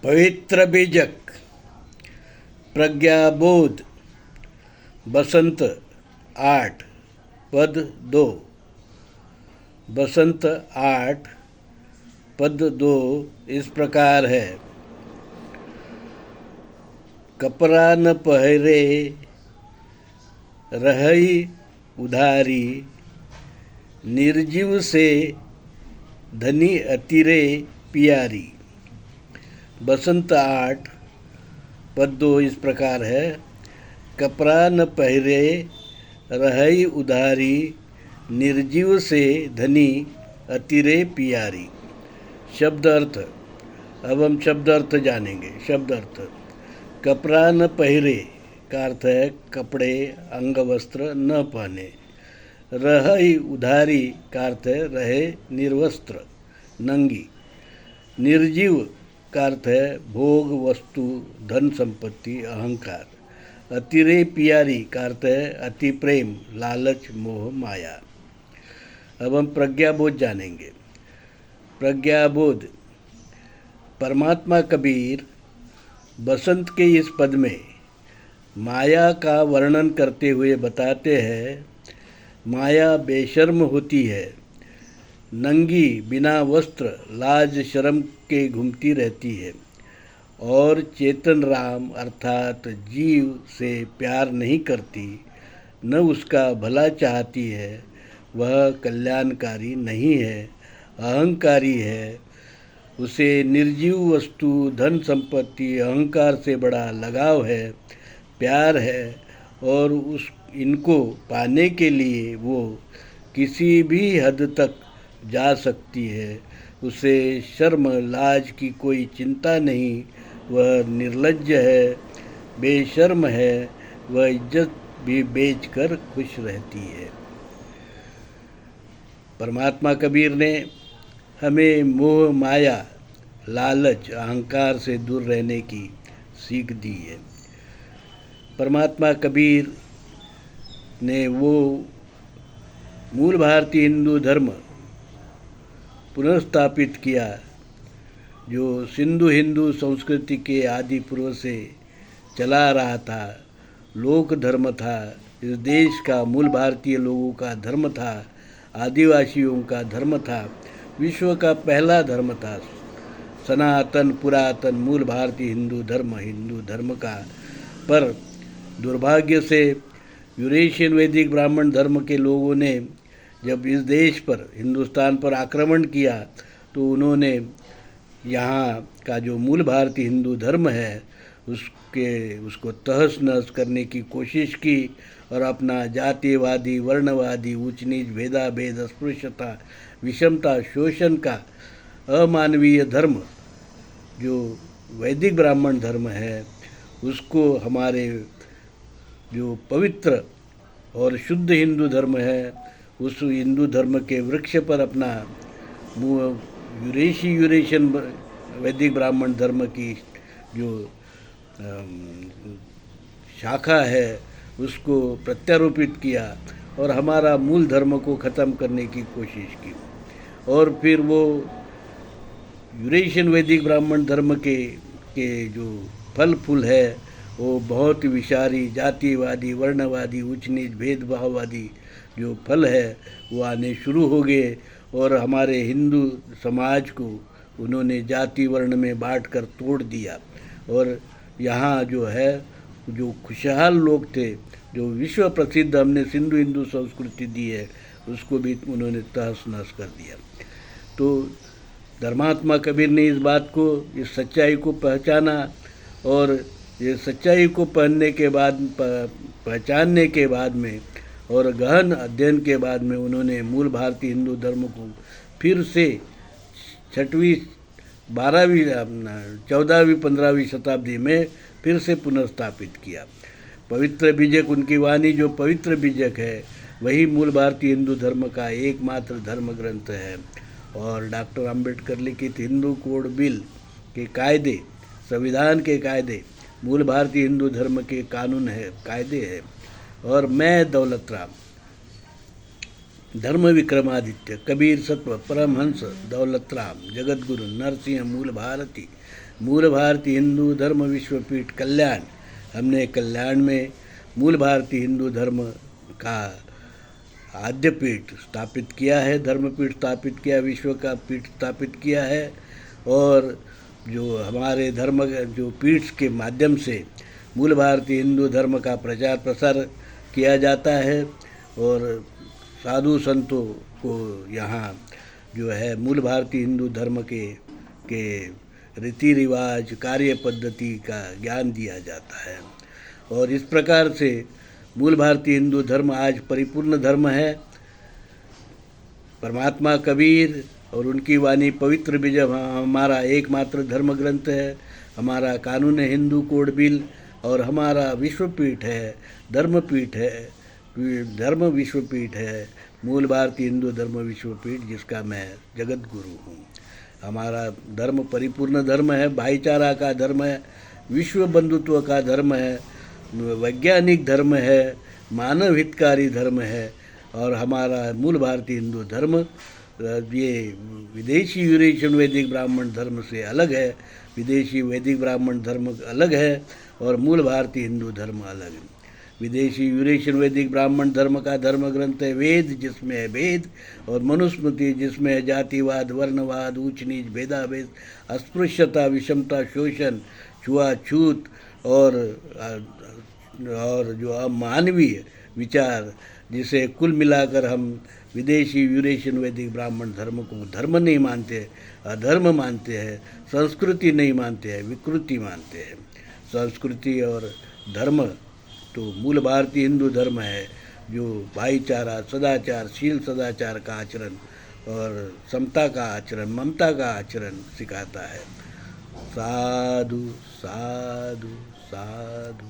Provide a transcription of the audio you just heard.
पवित्र बीजक, प्रज्ञाबोध, बसंत 8 पद 2। बसंत 8 पद 2 इस प्रकार है। कपड़ा न पहरे रही उधारी, निर्जीव से धनी अतिरे पियारी। बसंत 8 पद 2 इस प्रकार है। कपड़ा न पहरे रही उधारी, निर्जीव से धनी अतिरे पियारी। शब्द अर्थ। अब हम शब्द अर्थ जानेंगे। शब्द अर्थ। कपड़ा न पहरे का अर्थ है कपड़े, अंग वस्त्र न पहने। रही उधारी का अर्थ है रहे निर्वस्त्र, नंगी। निर्जीव का अर्थ है भोग, वस्तु, धन संपत्ति, अहंकार। अतिरे पियारी का अर्थ है अति प्रेम, लालच, मोह, माया। अब हम प्रज्ञाबोध जानेंगे। प्रज्ञाबोध। परमात्मा कबीर बसंत के इस पद में माया का वर्णन करते हुए बताते हैं, माया बेशर्म होती है, नंगी, बिना वस्त्र, लाज शर्म के घूमती रहती है और चेतन राम अर्थात जीव से प्यार नहीं करती, न उसका भला चाहती है। वह कल्याणकारी नहीं है, अहंकारी है। उसे निर्जीव वस्तु, धन संपत्ति, अहंकार से बड़ा लगाव है, प्यार है और इनको पाने के लिए वो किसी भी हद तक जा सकती है। उसे शर्म, लाज की कोई चिंता नहीं। वह निर्लज्ज है, बेशर्म है। वह इज्जत भी बेचकर खुश रहती है। परमात्मा कबीर ने हमें मोह, माया, लालच, अहंकार से दूर रहने की सीख दी है। परमात्मा कबीर ने वो मूल भारतीय हिंदू धर्म पुनर्स्थापित किया जो सिंधु हिंदू संस्कृति के आदि पूर्व से चला रहा था। लोक धर्म था, इस देश का मूल भारतीय लोगों का धर्म था, आदिवासियों का धर्म था, विश्व का पहला धर्म था। सनातन, पुरातन, मूल भारतीय हिंदू धर्म का। पर दुर्भाग्य से यूरेशियन वैदिक ब्राह्मण धर्म के लोगों ने जब इस देश पर, हिंदुस्तान पर आक्रमण किया तो उन्होंने यहाँ का जो मूल भारतीय हिंदू धर्म है उसको तहस नहस करने की कोशिश की और अपना जातिवादी, वर्णवादी, ऊंच नीच, भेदाभेद, अस्पृश्यता, विषमता, शोषण का अमानवीय धर्म जो वैदिक ब्राह्मण धर्म है उसको हमारे जो पवित्र और शुद्ध हिंदू धर्म है उस हिंदू धर्म के वृक्ष पर अपना यूरेशियन वैदिक ब्राह्मण धर्म की जो शाखा है उसको प्रत्यारोपित किया और हमारा मूल धर्म को ख़त्म करने की कोशिश की। और फिर वो यूरेशियन वैदिक ब्राह्मण धर्म के जो फल फूल है वो बहुत विषारी, जातिवादी, वर्णवादी, ऊंच नीच, भेदभाववादी जो फल है वो आने शुरू हो गए और हमारे हिंदू समाज को उन्होंने जाति वर्ण में बांट कर तोड़ दिया। और यहाँ जो है जो खुशहाल लोग थे, जो विश्व प्रसिद्ध हमने सिंधु हिंदू संस्कृति दी है, उसको भी उन्होंने तहस नहस कर दिया। तो धर्मात्मा कबीर ने इस बात को, इस सच्चाई को पहचाना और ये सच्चाई को पहचानने के बाद में और गहन अध्ययन के बाद में उन्होंने मूल भारतीय हिंदू धर्म को फिर से 6वीं, 12वीं, 14वीं, 15वीं शताब्दी में फिर से पुनर्स्थापित किया। पवित्र बीजक, उनकी वाणी जो पवित्र बीजक है वही मूल भारतीय हिंदू धर्म का एकमात्र धर्म ग्रंथ है। और डॉक्टर अंबेडकर लिखित हिंदू कोड बिल के कायदे, संविधान के कायदे मूल भारतीय हिंदू धर्म के कानून है, कायदे है। और मैं दौलत राम, धर्म विक्रमादित्य, कबीर सत्व, परमहंस दौलत राम, जगत गुरु नरसिंह, मूल भारती, मूल भारतीय हिंदू धर्म विश्वपीठ कल्याण, हमने कल्याण में मूल भारतीय हिंदू धर्म का आद्य पीठ स्थापित किया है, धर्मपीठ स्थापित किया, विश्व का पीठ स्थापित किया है। और जो हमारे धर्म जो पीठ के माध्यम से मूल भारतीय हिंदू धर्म का प्रचार प्रसार किया जाता है और साधु संतों को यहाँ जो है मूल भारतीय हिंदू धर्म के रीति रिवाज, कार्य पद्धति का ज्ञान दिया जाता है। और इस प्रकार से मूल भारतीय हिंदू धर्म आज परिपूर्ण धर्म है। परमात्मा कबीर और उनकी वाणी पवित्र भी जब हमारा एकमात्र धर्म ग्रंथ है, हमारा कानून है हिंदू कोड बिल, और हमारा विश्वपीठ है, धर्मपीठ है, धर्म विश्वपीठ है, मूल भारतीय हिंदू धर्म विश्वपीठ, जिसका मैं जगत गुरु हूँ। हमारा धर्म परिपूर्ण धर्म है, भाईचारा का धर्म है, विश्व बंधुत्व का धर्म है, वैज्ञानिक धर्म है, मानव हितकारी धर्म है। और हमारा मूल भारतीय हिंदू धर्म ये विदेशी यूरेशियन वैदिक ब्राह्मण धर्म से अलग है। विदेशी वैदिक ब्राह्मण धर्म अलग है और मूल भारतीय हिंदू धर्म अलग है। विदेशी यूरेशियन वैदिक ब्राह्मण धर्म का धर्म ग्रंथ है वेद, जिसमें है भेद, और मनुस्मृति, जिसमें है जातिवाद, वर्णवाद, ऊंच नीच, भेदाभेद, अस्पृश्यता, विषमता, शोषण, छुआछूत और जो अमानवीय विचार, जिसे कुल मिलाकर हम विदेशी यूरेशियन वैदिक ब्राह्मण धर्म को धर्म नहीं मानते, अधर्म मानते हैं, संस्कृति नहीं मानते हैं, विकृति मानते हैं। संस्कृति और धर्म तो मूल भारतीय हिंदू धर्म है, जो भाईचारा, सदाचार, शील सदाचार का आचरण और समता का आचरण, ममता का आचरण सिखाता है। साधु साधु साधु।